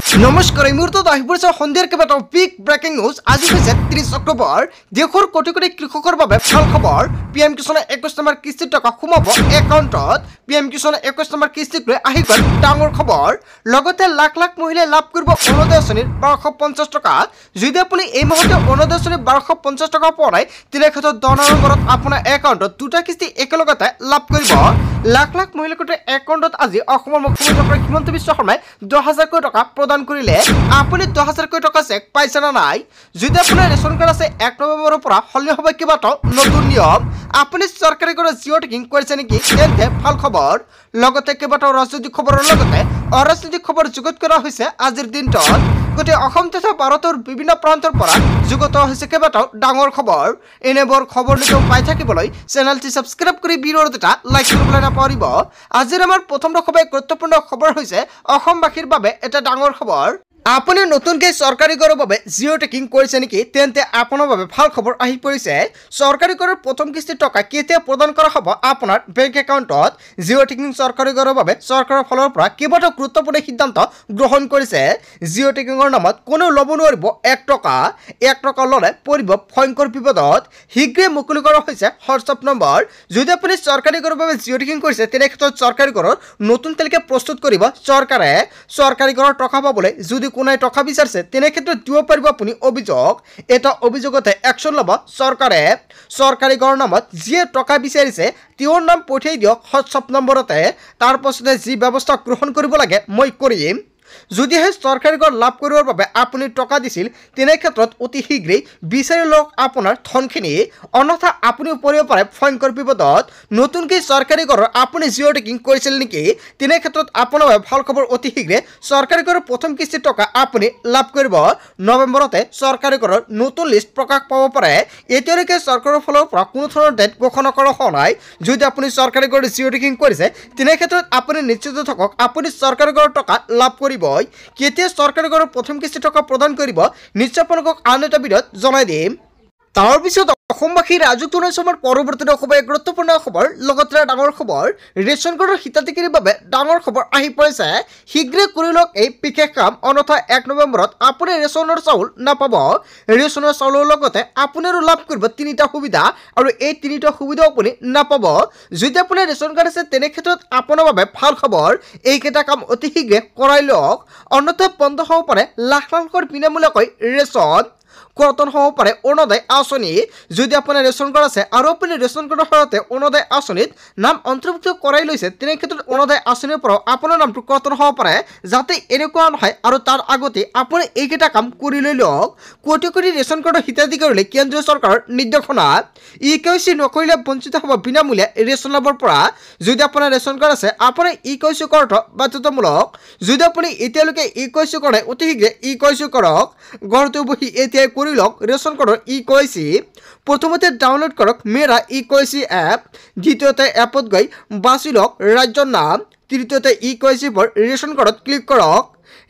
নমস্কাৰ এই মুহূৰ্তত আহি পৰিছে সন্ধিয়াৰ কেইবাটাও বিগ ব্ৰেকিং নিউজ। আজি হৈছে 30 অক্টোবৰ। দেশৰ কোটি কোটি কৃষকৰ বাবে ভাল খবৰ। PM কিষাণে 21 নম্বৰ কিস্তিৰ টকা সোমাব একাউণ্টত। PM কিষাণে 21 নম্বৰ কিস্তিক লৈ আহি গ'ল ডাঙৰ খবৰ। লগতে লাখ লাখ মহিলাই লাভ কৰিব অৰুণোদয় আঁচনিৰ 1250 টকা। যদি আপুনি এই মাহতে অৰুণোদয় আঁচনিৰ 1250 টকা পোৱা নাই তেনে ক্ষেত্ৰত 10 নৱেম্বৰত আপোনাৰ একাউণ্টত দুটা কিস্তি একেলগতে লাভ কৰিব। লাখ লাখ মহিলাৰ একাউণ্টত আজি অসমৰ মুখ্যমন্ত্ৰী হিমন্ত বিশ্ব শৰ্মাই 10,000 কোটি টকা প্ৰদান কৰিলে। আপুনি 10,000 কোটি টকা চেক পাইছে না নাই? যদি আপোনাৰ ৰেচন কাৰ্ড আছে 1 নৱেম্বৰৰ পৰা সলনি হ'ব কেইবাটাও নতুন নিয়ম। আপুনি চৰকাৰী কৰা জিঅ' টেকিং কৰিছে নেকি? তেন্তে ভাল খবৰ। লগতে কেইবাটাও ৰাজনৈতিক খবৰৰ লগতে অৰাজনৈতিক খবৰ যুগুত কৰা হৈছে আজিৰ দিনটোত। গোটেই অসম তথা ভাৰতৰ বিভিন্ন প্ৰান্তৰ পৰা যুগুত হৈছে কেইবাটাও ডাঙৰ খবৰ। এনেবোৰ খবৰ নিতৌ পাই থাকিবলৈ চেনেলটি ছাবস্ক্ৰাইব কৰি ভিডিঅ'ৰ দুটা লাইক কৰিবলৈ নাপাহৰিব। আজিৰ আমাৰ প্ৰথম খুবেই গুৰুত্বপূৰ্ণ খবৰ হৈছে অসমবাসীৰ বাবে এটা ডাঙৰ খবৰ। আপুনি নতুনকৈ চৰকাৰী কৰৰ বাবে জিঅ' টেকিং কৰিছে নেকি? তেন্তে আপোনাৰ বাবে ভাল খবৰ আহি পৰিছে। চৰকাৰী কৰৰ প্ৰথম কিস্তিৰ টকা কেতিয়া প্ৰদান কৰা হ'ব আপোনাৰ বেংক একাউণ্টত? জিঅ' টেকিং চৰকাৰী কৰৰ বাবে চৰকাৰৰ ফালৰ পৰা কেইবাটাও গুৰুত্বপূৰ্ণ সিদ্ধান্ত গ্ৰহণ কৰিছে। জিঅ' টেকিঙৰ নামত কোনেও ল'ব নোৱাৰিব 1 টকা। 1 টকা ল'লে পৰিব ভয়ংকৰ বিপদত। শীঘ্ৰে মুকলি কৰা হৈছে হোৱাটছআপ নম্বৰ। যদি আপুনি চৰকাৰী কৰৰ বাবে জিঅ' টেকিং কৰিছে তেনে ক্ষেত্ৰত চৰকাৰী কৰৰ নতুন তালিকা প্ৰস্তুত কৰিব চৰকাৰে। চৰকাৰী কৰৰ টকা পাবলৈ যদি কোনাই টকা বিচাৰিছে তেনে ক্ষেত্ৰত দিব পাৰিব আপুনি অভিযোগ। এটা অভিযোগতে একশ্যন ল'ব চৰকাৰে। চৰকাৰী কৰৰ নামত যিয়ে টকা বিচাৰিছে তেওঁৰ নাম পঠিয়াই দিয়ক হোৱাটছআপ নম্বৰতে। তাৰ পাছতে যি ব্যৱস্থা গ্ৰহণ কৰিব লাগে মই কৰিম। যদিহে চৰকাৰী কৰ লাভ কৰিবৰ বাবে আপুনি টকা দিছিল তেনে ক্ষেত্ৰত অতি শীঘ্ৰেই বিচাৰি লওক আপোনাৰ ধনখিনি, অন্যথা আপুনিও পৰিব পাৰে ভয়ংকৰ বিপদত। নতুনকৈ চৰকাৰী কৰৰ আপুনি জিঅ' টেকিং কৰিছিল নেকি? তেনে ক্ষেত্ৰত আপোনাৰ বাবে ভাল খবৰ। অতি শীঘ্ৰে চৰকাৰী কৰৰ প্ৰথম কিস্তিৰ টকা আপুনি লাভ কৰিব। নৱেম্বৰতে চৰকাৰী কৰৰ নতুন লিষ্ট প্ৰকাশ পাব পাৰে। এতিয়ালৈকে চৰকাৰৰ ফালৰ পৰা কোনো ধৰণৰ ডেট ঘোষণা কৰা হোৱা নাই। যদি আপুনি চৰকাৰী কৰৰ জিঅ' টেকিং কৰিছে তেনে ক্ষেত্ৰত আপুনি নিশ্চিত থাকক আপুনি চৰকাৰী কৰৰ টকা লাভ কৰিব। কেতিয়া চৰকাৰী কৰৰ প্ৰথম কিস্তি টকা প্ৰদান কৰিব নিশ্চয় আপোনালোকক আন এটা ভিডিঅ'ত জনাই দিম। তাৰ পিছত অসমবাসী ৰাজুক সময় পৰৱৰ্তী খুবেই গুৰুত্বপূৰ্ণ খবৰ। লগতে ডাঙৰ খবৰ ৰেচন কাৰ্ডৰ হিতাধিকাৰীৰ বাবে ডাঙৰ খবৰ আহি পৰিছে। শীঘ্ৰে কৰি লওক এই বিশেষ কাম, অন্যথা 1 নৱেম্বৰত আপুনি ৰেচনৰ চাউল নাপাব। ৰেচনৰ চাউলৰ লগতে আপুনি আৰু লাভ কৰিব 3টা সুবিধা, আৰু এই 3টা সুবিধা আপুনি নাপাব। যদি আপোনাৰ ৰেচন কাৰ্ড আছে তেনে ক্ষেত্ৰত আপোনাৰ বাবে ভাল খবৰ। এইকেইটা কাম অতি শীঘ্ৰে কৰাই লওক, অন্যথা বন্ধ হ'ব পাৰে লাখ লাখৰ বিনামূলীয়াকৈ ৰেচন। কৰ্তন হ'ব পাৰে অৰুণোদয় আঁচনি। যদি আপোনাৰ ৰেচন কাৰ্ড আছে আৰু আপুনি ৰেচন কাৰ্ডৰ সৈতে অৰুণোদয় আঁচনিত নাম অন্তৰ্ভুক্ত কৰাই লৈছে তেনে ক্ষেত্ৰত অৰুণোদয় আঁচনিৰ পৰাও আপোনাৰ নামটো কৰ্তন হ'ব পাৰে। যাতে এনেকুৱা নহয় আৰু তাৰ আগতে আপুনি এইকেইটা কাম কৰি লৈ লওক। কোটি কোটি ৰেচন কাৰ্ডৰ হিতাধিকাৰীলৈ কেন্দ্ৰীয় চৰকাৰৰ নিৰ্দেশনা। EKYC নকৰিলে বঞ্চিত হ'ব বিনামূলীয়া ৰেচন লাভৰ পৰা। যদি আপোনাৰ ৰেচন কাৰ্ড আছে আপোনাৰ EKYC কৰাটো বাধ্যতামূলক। যদি আপুনি এতিয়ালৈকে EKYC কৰা নাই অতি শীঘ্ৰে EKYC কৰক। ঘৰতে বহি এতিয়াই কৰি লওক ৰেচন কাৰ্ডৰ EKYC। প্ৰথমতে ডাউনলোড কৰক মেৰা EKYC এপ। দ্বিতীয়তে এপত গৈ বাছি লওক ৰাজ্যৰ নাম। তৃতীয়তে EKYC ফৰ ৰেচন কাৰ্ডত ক্লিক কৰক।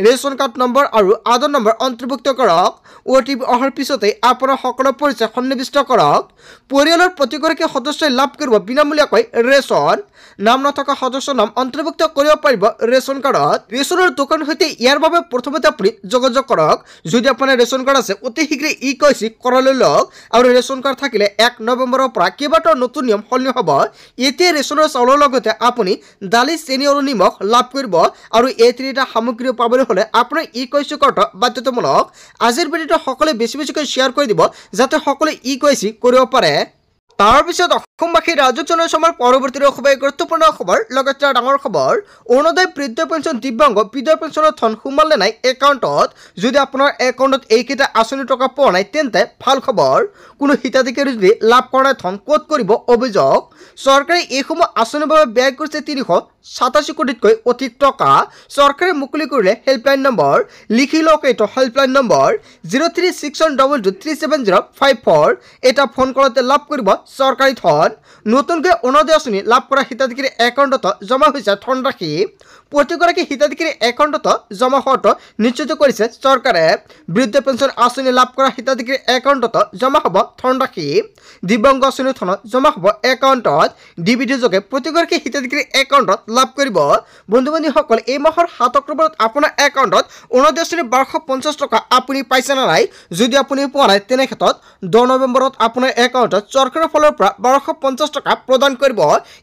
ৰেচন কাৰ্ড নম্বৰ আৰু আধাৰ নম্বৰ অন্তৰ্ভুক্ত কৰক। OTP অহাৰ পিছতে আপোনাৰ সকলো পৰিচয় সন্নিৱিষ্ট কৰক। পৰিয়ালৰ প্ৰতিগৰাকী সদস্যই লাভ কৰিব বিনামূলীয়াকৈ ৰেচন। নাম নথকা সদস্যৰ নাম অন্তৰ্ভুক্ত কৰিব পাৰিব ৰেচন কাৰ্ডত। ৰেচনৰ দোকানৰ সৈতে ইয়াৰ বাবে প্ৰথমতে আপুনি যোগাযোগ কৰক। যদি আপোনাৰ ৰেচন কাৰ্ড আছে অতি শীঘ্ৰে EKYC কৰাই লৈ লওক। আৰু ৰেচন কাৰ্ড থাকিলে 1 নৱেম্বৰৰ পৰা কেইবাটাও নতুন নিয়ম সলনি হ'ব। এতিয়া ৰেচনৰ চাউলৰ লগতে আপুনি দালি, চেনি আৰু নিমখ লাভ কৰিব। আৰু এই 3টা সামগ্ৰী পাবলৈ হ'লে আপোনাৰ EKYC কৰাটো বাধ্যতামূলক। আজিৰ ভিডিঅ'টো সকলোৱে বেছিকৈ শ্বেয়াৰ কৰি দিব যাতে সকলোৱে EKYC কৰিব পাৰে। তাৰপিছত অসমবাসী ৰাজুক সময় পৰৱৰ্তী খুবেই গুৰুত্বপূৰ্ণ খবৰ। লগতে ডাঙৰ খবৰ অৰুণোদয় বৃদ্ধ পেঞ্চন দিব্যাংগ বৃদ্ধ পেঞ্চনৰ ধন সোমালে নাই একাউণ্টত। যদি আপোনাৰ একাউণ্টত এইকেইটা আঁচনিৰ টকা পোৱা নাই তেন্তে ভাল খবৰ। কোনো হিতাধিকাৰী যদি লাভ কৰা নাই ধন ক'ত কৰিব অভিযোগ। চৰকাৰে এইসমূহ আঁচনিৰ বাবে ব্যয় কৰিছে 387 কোটিতকৈ অধিক টকা। চৰকাৰে মুকলি কৰিলে হেল্পলাইন নম্বৰ। লিখি লওক এইটো হেল্পলাইন নম্বৰ 036122370054। এটা ফোন কৰোঁতে লাভ কৰিব চৰকাৰী ধন। নতুনকৈ অৰুণোদয় আঁচনি লাভ কৰা হিতাধিকাৰী একাউণ্টত জমা হৈছে ধনৰাশি। প্ৰতিগৰাকী হিতাধিকাৰী একাউণ্টত জমা হোৱাটো নিশ্চিত কৰিছে চৰকাৰে। বৃদ্ধ পেঞ্চন আঁচনি লাভ কৰা হিতাধিকাৰী একাউণ্টত জমা হ'ব ধনৰাশি। দিব্যাংগ আঁচনিৰ ধন জমা হ'ব একাউণ্টত। ডিবিটি যোগে প্ৰতিগৰাকী হিতাধিকাৰী একাউণ্টত লাভ কৰিব। বন্ধু বান্ধৱীসকল, এই মাহৰ 7 অক্টোবৰত আপোনাৰ একাউণ্টত অৰুণোদয় আঁচনিৰ 1250 টকা আপুনি পাইছে নে নাই? যদি আপুনি পোৱা নাই তেনে ক্ষেত্ৰত 10 নৱেম্বৰত আপোনাৰ একাউণ্টত চৰকাৰৰ ফালৰ পৰা 1250 টকা প্ৰদান কৰিব।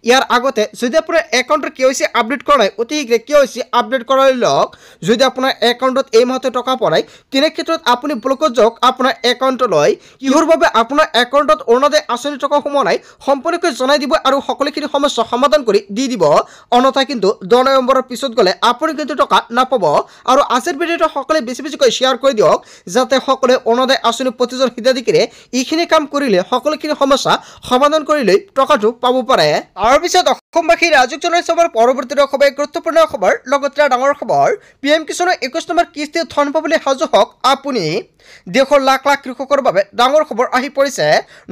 ইয়াৰ আগতে যদি আপোনাৰ একাউণ্টৰ KYC আপডেট কৰা নাই, অতি শীঘ্ৰে KYC আপডেট কৰাই লওক। যদি আপোনাৰ একাউণ্টত এই মাহতে টকা পোৱা নাই তেনে ক্ষেত্ৰত আপুনি ব্লকত যাওক আপোনাৰ একাউণ্টলৈ। কিহৰ বাবে আপোনাৰ একাউণ্টত অৰুণোদয় আঁচনি টকা সোমোৱা নাই সম্পূৰ্ণকৈ জনাই দিব আৰু সকলোখিনি সমস্যা সমাধান কৰি দি দিব। অন্যথা কিন্তু 10 নৱেম্বৰৰ পিছত গ'লে আপুনি কিন্তু টকা নাপাব। আৰু আজিৰ ভিডিঅ'টো সকলোৱে বেছি বেছিকৈ শ্বেয়াৰ কৰি দিয়ক যাতে সকলোৱে অৰুণোদয় আঁচনি প্ৰতিজন হিতাধিকাৰীয়ে এইখিনি কাম কৰিলে সকলোখিনি সমস্যা সমাধান কৰি লৈ টকাটো পাব পাৰে। তাৰপিছত অসমবাসী ৰাজুক জনাইছে আমাৰ পৰৱৰ্তী খবৰ, গুৰুত্বপূৰ্ণ খবৰ, লগতে ডাঙৰ খবৰ। PM কিষাণৰ 21 নম্বৰ কিস্তিৰ ধন পাবলৈ সাজু হওক আপুনি। দেশৰ লাখ লাখ কৃষকৰ বাবে ডাঙৰ খবৰ আহি পৰিছে।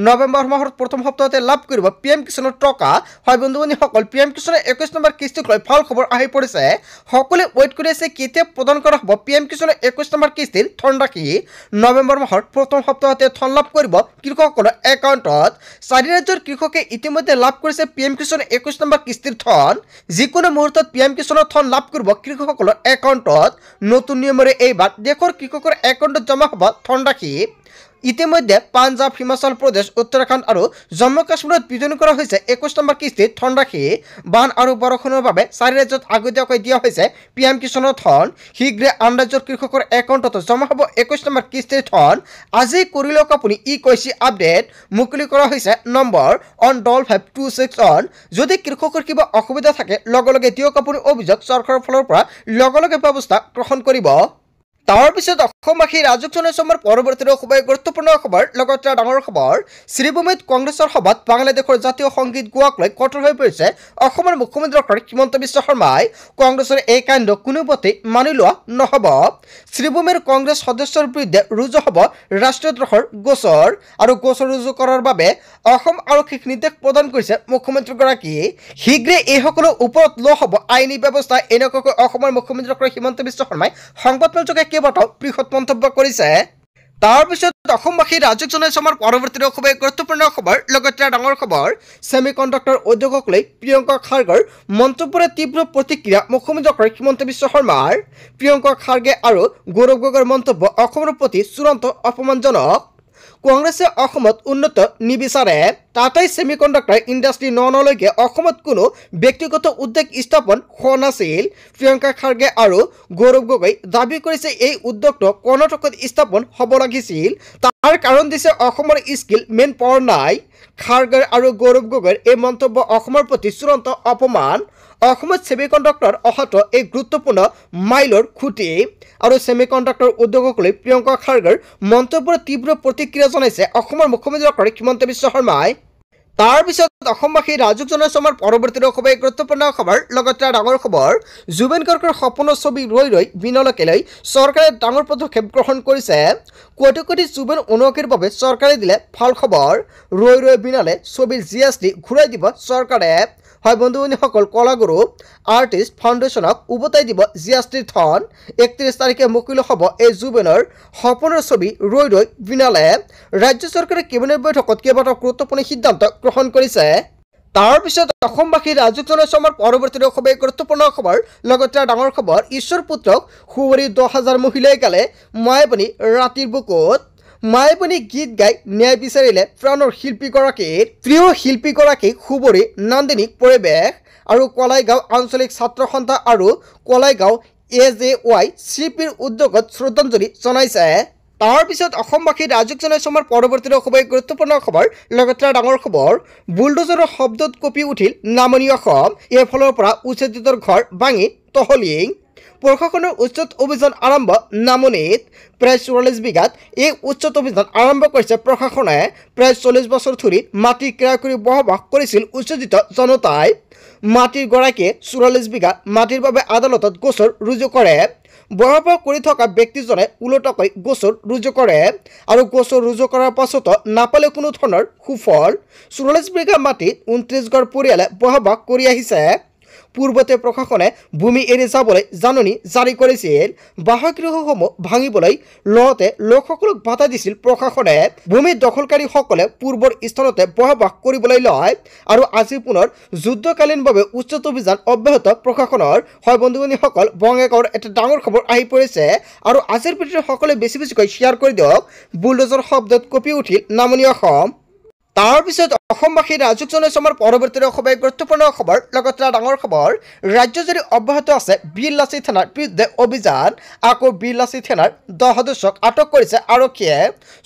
নৱেম্বৰ মাহৰ প্ৰথম সপ্তাহতে লাভ কৰিব PM কিষাণৰ টকা। হয় বন্ধু বান্ধৱীসকল, PM কিষাণৰ 21 নম্বৰ কিস্তিক লৈ ভাল খবৰ আহি পৰিছে। সকলোৱে ৱেইট কৰি আছে কেতিয়া প্ৰদান কৰা হ'ব PM কিষাণৰ 21 নম্বৰ কিস্তিৰ ধনৰাশি। নৱেম্বৰ মাহৰ প্ৰথম সপ্তাহতে ধন লাভ কৰিব কৃষকসকলৰ একাউণ্টত। 4 ৰাজ্যৰ কৃষকে ইতিমধ্যে লাভ কৰিছে PM কিষাণৰ 21 নম্বৰ কিস্তিৰ ধন। যিকোনো মুহূৰ্তত PM কিষাণৰ ধন লাভ কৰিব কৃষকসকলৰ একাউণ্টত। নতুন নিয়মেৰে এইবাৰ দেশৰ কৃষকৰ একাউণ্টত জমা হ'ব ধনৰাশি। ইতিমধ্যে পাঞ্জাব, হিমাচল প্ৰদেশ, উত্তৰাখণ্ড আৰু জম্মু কাশ্মীৰত বিতৰণ কৰা হৈছে 21 নম্বৰ কিস্তিৰ ধনৰাশি। বান আৰু বৰষুণৰ বাবে 4 ৰাজ্যত আগতীয়াকৈ দিয়া হৈছে PM কিষাণৰ ধন। শীঘ্ৰে আন ৰাজ্যৰ কৃষকৰ একাউণ্টত জমা হ'ব 21 নম্বৰ কিস্তিৰ ধন। আজি কৰি লওক আপুনি KYC আপডেট। মুকলি কৰা হৈছে নম্বৰ অন 5526 যদি কৃষকৰ কিবা অসুবিধা থাকে লগে লগে দিয়ক আপুনি অভিযোগ, চৰকাৰৰ ফালৰ পৰা লগে লগে ব্যৱস্থা গ্ৰহণ কৰিব। তাৰপিছত অসমবাসী ৰাজুক জনাইছে আমাৰ পৰৱৰ্তী খবৰ, গুৰুত্বপূৰ্ণ খবৰ, লগতে ডাঙৰ খবৰ। শ্ৰীভূমিত কংগ্ৰেছৰ সভাত বাংলাদেশৰ জাতীয় সংগীত গোৱাক লৈ কঠোৰ হৈ পৰিছে অসমৰ মুখ্যমন্ত্ৰী ডক্টৰ হিমন্ত বিশ্ব শৰ্মাই। কংগ্ৰেছৰ এই কাণ্ড কোনোপধ্যেই মানি লোৱা নহ'ব। শ্ৰীভূমিৰ কংগ্ৰেছ সদস্যৰ বিৰুদ্ধে ৰুজু হ'ব ৰাষ্ট্ৰীয় দ্ৰোহৰ গোচৰ আৰু গোচৰ ৰুজু কৰাৰ বাবে অসম আৰক্ষীক নিৰ্দেশ প্ৰদান কৰিছে মুখ্যমন্ত্ৰীগৰাকীয়ে। শীঘ্ৰে এইসকলৰ ওপৰত লোৱা হ'ব আইনী ব্যৱস্থা। এনেকুৱাকৈ অসমৰ মুখ্যমন্ত্ৰী ডক্টৰ হিমন্ত বিশ্ব শৰ্মাই সংবাদমেলযোগে কেইবাটাও বৃহৎ মন্তব্য কৰিছে। তাৰপিছত অসমবাসী ৰাজুক জনাইছে আমাৰ পৰৱৰ্তী খবৰ, গুৰুত্বপূৰ্ণ খবৰ, লগতে ডাঙৰ খবৰ। ছেমিকণ্ডাক্টৰ উদ্যোগক লৈ প্ৰিয়ংকা খাৰ্গেৰ মন্তব্যৰে তীব্ৰ প্ৰতিক্ৰিয়া মুখ্যমন্ত্ৰী ডক্টৰ হিমন্ত বিশ্ব শৰ্মাৰ। প্ৰিয়ংকা খাৰ্গে আৰু গৌৰৱ গগৈৰ মন্তব্য অসমৰ প্ৰতি চূড়ান্ত অপমানজনক। কংগ্ৰেছে অসমত উন্নত নিবিচাৰে। টাটাই ছেমিকণ্ডাক্টৰ ইণ্ডাষ্ট্ৰী নলৈকে অসমত কোনো ব্যক্তিগত উদ্যোগ স্থাপন হোৱা নাছিল। প্ৰিয়ংকা খাৰ্গে আৰু গৌৰৱ গগৈ দাবী কৰিছে এই উদ্যোগটো কৰ্ণাটকত স্থাপন হ'ব লাগিছিল। তাৰ কাৰণ দিছে অসমৰ স্কিল মেন পাৱাৰ নাই। খাৰ্গে আৰু গৌৰৱ গগৈৰ এই মন্তব্য অসমৰ প্ৰতি চূড়ান্ত অপমান। অসমত ছেমিকণ্ডাক্টৰ অহাটো এক গুৰুত্বপূৰ্ণ মাইলৰ খুঁটি আৰু ছেমিকণ্ডাক্টৰ উদ্যোগক লৈ প্ৰিয়ংকা খাৰ্গেৰ মন্তব্যৰ তীব্ৰ প্ৰতিক্ৰিয়া জনাইছে অসমৰ মুখ্যমন্ত্ৰী ডক্টৰ হিমন্ত বিশ্ব শৰ্মাই। তাৰপিছত অসমবাসী ৰাজুক জনাইছে আমাৰ পৰৱৰ্তী খবৰ, গুৰুত্বপূৰ্ণ খবৰ, লগতে ডাঙৰ খবৰ। জুবিন গাৰ্গৰ সপোনৰ ছবি ৰৈ ৰৈ বিনলৈকে লৈ চৰকাৰে ডাঙৰ পদক্ষেপ গ্ৰহণ কৰিছে। কোটি কোটি জুবিন অনুৰাগীৰ বাবে চৰকাৰে দিলে ভাল খবৰ। ৰৈ ৰৈ বিনালে ছবিৰ GST ঘূৰাই দিব চৰকাৰে। হয় বন্ধু বান্ধৱীসকল, কলাগুৰু আৰ্টিষ্ট ফাউণ্ডেশ্যনক উভতাই দিব GSTৰ ধন। 31 তাৰিখে মুকলি হ'ব এই জুবিনৰ সপোনৰ ছবি ৰৈ ৰৈ বিনালে। ৰাজ্য চৰকাৰে কেবিনেট বৈঠকত কেইবাটাও গুৰুত্বপূৰ্ণ সিদ্ধান্ত গ্ৰহণ কৰিছে। তাৰপিছত অসমবাসী ৰাজুক জনাইছে আমাৰ পৰৱৰ্তী খবৰ, গুৰুত্বপূৰ্ণ খবৰ, লগতে ডাঙৰ খবৰ। ঈশ্বৰ পুত্ৰক সুঁৱৰি 10,000 মহিলাই গালে মায়াবনী ৰাতিৰ বুকুত। মায়াবনী গীত গাই ন্যায় বিচাৰিলে প্ৰাণৰ শিল্পীগৰাকীৰ। প্ৰিয় শিল্পীগৰাকীক সুঁৱৰি নান্দনিক পৰিৱেশ আৰু কলাইগাঁও আঞ্চলিক ছাত্ৰ সন্থা আৰু কলাইগাঁও AJY CPৰ উদ্যোগত শ্ৰদ্ধাঞ্জলি জনাইছে। তাৰপিছত অসমবাসী ৰাজুক জনাইছে আমাৰ পৰৱৰ্তী খবৰ, গুৰুত্বপূৰ্ণ খবৰ, লগতে ডাঙৰ খবৰ। বুলডোজাৰৰ শব্দত কঁপি উঠিল নামনি অসম। এইফালৰ পৰা উচ্ছেদিতৰ ঘৰ ভাঙি তহলিং। প্ৰশাসনৰ উচ্ছেদ অভিযান আৰম্ভ নামনিত। প্ৰায় 44 বিঘাত এই উচ্ছেদ অভিযান আৰম্ভ কৰিছে প্ৰশাসনে। প্ৰায় 40 বছৰ ধৰি মাটি ক্ৰয় কৰি বসবাস কৰিছিল উচ্ছেদিত জনতাই। মাটিৰ গৰাকীয়ে 44 বিঘা মাটিৰ বাবে আদালতত গোচৰ ৰুজু কৰে। বসবাস কৰি থকা ব্যক্তিজনে ওলোটাকৈ গোচৰ ৰুজু কৰে আৰু গোচৰ ৰুজু কৰাৰ পাছতো নাপালে কোনো ধৰণৰ সুফল। 44 বিঘা মাটিত 29 ঘৰ পৰিয়ালে বসবাস কৰি আহিছে। পূৰ্বতে প্ৰশাসনে ভূমি এৰি যাবলৈ জাননী জাৰি কৰিছিল। বাসগৃহসমূহ ভাঙিবলৈ লওঁতে লোকসকলক বাধা দিছিল প্ৰশাসনে। ভূমি দখলকাৰীসকলে পূৰ্বৰ স্থানতে বসবাস কৰিবলৈ লয় আৰু আজি পুনৰ যুদ্ধকালীনভাৱে উচ্ছেদ অভিযান অব্যাহত প্ৰশাসনৰ। হয় বন্ধু বান্ধৱীসকল, বঙাইগাঁৱৰ এটা ডাঙৰ খবৰ আহি পৰিছে আৰু আজিৰ ভিডিঅ'ত সকলোৱে বেছিকৈ শ্বেয়াৰ কৰি দিয়ক। বুলডোজাৰ শব্দত কঁপি উঠিল নামনি অসম। তাৰপিছত অসমবাসীৰ ৰাজুক জনাইছে আমাৰ পৰৱৰ্তী খুবেই গুৰুত্বপূৰ্ণ খবৰ। লগতে ডাঙৰ খবৰ, ৰাজ্যজুৰি অব্যাহত আছে বীৰলাচি থানাৰ বিৰুদ্ধে অভিযান। আকৌ বীৰলাচি থানাৰ 10 সদস্যক আটক কৰিছে আৰক্ষীয়ে।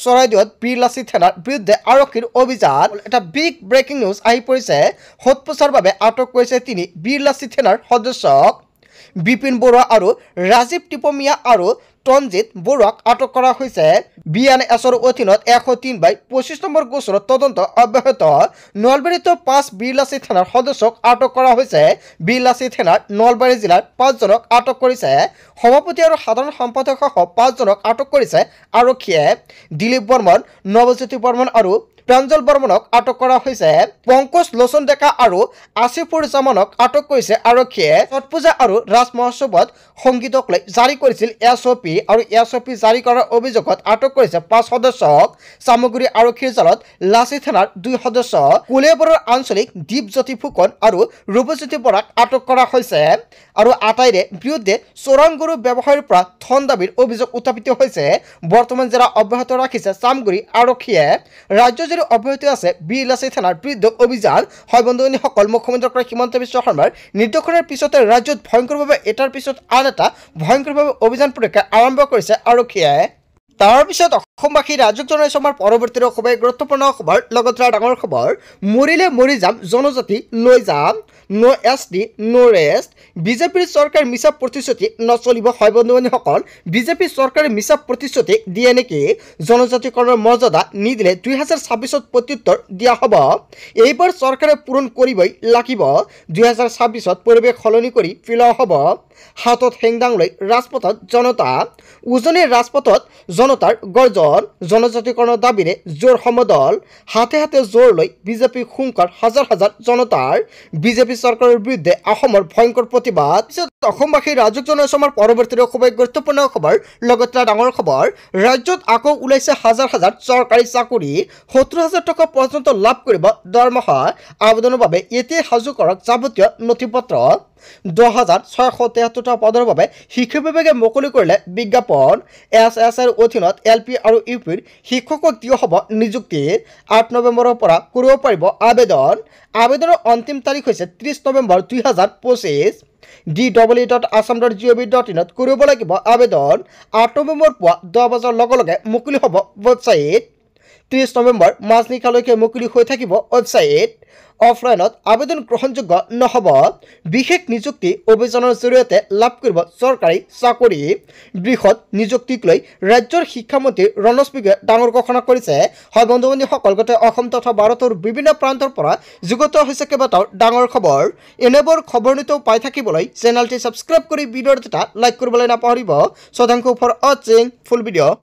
চৰাইদেউত বীৰলাচি থানাৰ বিৰুদ্ধে আৰক্ষীৰ অভিযান। এটা বিগ ব্ৰেকিং নিউজ আহি পৰিছে। সোধ পোছাৰ বাবে আটক কৰিছে 3 বীৰলাচি থানাৰ সদস্যক। বিপিন বৰুৱা আৰু ৰাজীৱ টিপমিয়া আৰু তনজিৎ বৰুৱাক আটক কৰা হৈছে। BNSৰ অধীনত 103/25 নম্বৰ গোচৰত তদন্ত অব্যাহত। নলবাৰীতো 5 বীৰলাচি থানাৰ সদস্যক আটক কৰা হৈছে। বীৰলাচি থানাৰ নলবাৰী জিলাৰ 5 জনক আটক কৰিছে। সভাপতি আৰু সাধাৰণ সম্পাদকসহ 5 জনক আটক কৰিছে আৰক্ষীয়ে। দিলীপ বৰ্মন, নৱজ্যোতি বৰ্মন আৰু প্ৰাঞ্জল বৰ্মনক আটক কৰা হৈছে। পংকজ লোচন ডেকা আৰু আসিফুৰ জামানক আটক কৰিছে আৰক্ষীয়ে। ছট পূজা আৰু ৰাজ মহোৎসৱত সংগীতক লৈ জাৰি কৰিছিল SOP আৰু SOP জাৰি কৰাৰ অভিযোগত আটক কৰিছে 5 সদস্যক। চামগুৰি আৰক্ষীৰ জালত লাচি থানাৰ 2 সদস্য, কলিয়াবৰৰ আঞ্চলিক দীপজ্যোতি ফুকন আৰু ৰূপজ্যোতি বৰাক আটক কৰা হৈছে। আৰু আটাইৰে বিৰুদ্ধে চোৰাং গৰু ব্যৱসায়ৰ পৰা ধন দাবীৰ অভিযোগ উত্থাপিত হৈছে। বৰ্তমান জেৰা অব্যাহত ৰাখিছে চামগুৰি আৰক্ষীয়ে। ৰাজ্যজুৰি অব্যাহত আছে বীৰলাচি থানাৰ বিৰুদ্ধে অভিযান। হয় বন্ধু বান্ধৱীসকল, মুখ্যমন্ত্ৰী হিমন্ত বিশ্ব শৰ্মাৰ নিৰ্দেশনাৰ পিছতে ৰাজ্যত ভয়ংকৰভাৱে এটাৰ পিছত আন এটা ভয়ংকৰভাৱে অভিযান পৰীক্ষা আৰম্ভ কৰিছে আৰক্ষীয়ে। তাৰপিছত অসমবাসী ৰাজুক জনাইছে আমাৰ পৰৱৰ্তী খুবেই গুৰুত্বপূৰ্ণ খবৰ। লগতে ডাঙৰ খবৰ, মৰিলে মৰি যাম, জনজাতি লৈ যাম, ন' ST ন' ৰেষ্ট। বিজেপিৰ চৰকাৰ মিছা প্ৰতিশ্ৰুতি নচলিব। হয় বন্ধু বান্ধৱীসকল, বিজেপি চৰকাৰে মিছা প্ৰতিশ্ৰুতি দিয়ে নেকি? জনজাতিকৰণৰ মৰ্যাদা নিদিলে 2026ত প্ৰত্যুত্তৰ দিয়া হ'ব। এইবাৰ চৰকাৰে পূৰণ কৰিবই লাগিব। 2026ত পৰিৱেশ সলনি কৰি পেলোৱা হ'ব। হাতত হেংদাং লৈ ৰাজপথত জনতা, উজনিৰ ৰাজপথত জনতাৰ গৰ্জন। জনজাতিকৰণৰ দাবীৰে জোৰ সমদল, হাতে হাতে জোৰ লৈ বিজেপি হুংকাৰ হাজাৰ হাজাৰ জনতাৰ। বিজেপি চৰকাৰৰ বিৰুদ্ধে অসমৰ ভয়ংকৰ প্ৰতিবাদ। পিছত অসমবাসীৰ ৰাজুক জনাইছে আমাৰ পৰৱৰ্তী খুবেই গুৰুত্বপূৰ্ণ খবৰ। লগতে ডাঙৰ খবৰ, ৰাজ্যত আকৌ ওলাইছে হাজাৰ হাজাৰ চৰকাৰী চাকৰি। 70,000 টকা পৰ্যন্ত লাভ কৰিব দৰমহা। আবেদনৰ বাবে এতিয়াই সাজু কৰক যাৱতীয় নথি পত্ৰ। 10,673টা পদৰ বাবে শিক্ষা বিভাগে মুকলি কৰিলে বিজ্ঞাপন। SSৰ অধীনত LP আৰু UPৰ শিক্ষকক দিয়া হ'ব নিযুক্তি। 8 নৱেম্বৰৰ পৰা কৰিব পাৰিব আবেদন। আবেদনৰ অন্তিম তাৰিখ হৈছে 30 নৱেম্বৰ 2025। DWE.assam.gov.in কৰিব লাগিব আবেদন। 8 নৱেম্বৰ পুৱা 10 বজাৰ লগে লগে মুকলি হ'ব ৱেবছাইট। 30 নৱেম্বৰ মাজনিশালৈকে মুকলি হৈ থাকিব ৱেবছাইট। অফলাইনত আবেদন গ্ৰহণযোগ্য নহ'ব। বিশেষ নিযুক্তি অভিযানৰ জৰিয়তে লাভ কৰিব চৰকাৰী চাকৰি। বৃহৎ নিযুক্তিক লৈ ৰাজ্যৰ শিক্ষামন্ত্ৰী ৰণোজ পেগুৱে ডাঙৰ ঘোষণা কৰিছে। হয় বন্ধু বান্ধৱীসকল, গোটেই অসম তথা ভাৰতৰ বিভিন্ন প্ৰান্তৰ পৰা যুগুত হৈছে কেইবাটাও ডাঙৰ খবৰ। এনেবোৰ খবৰ নিতৌ পাই থাকিবলৈ চেনেলটি ছাবস্ক্ৰাইব কৰি ভিডিঅ'টো এটা লাইক কৰিবলৈ নাপাহৰিব। So thank you for watching full video.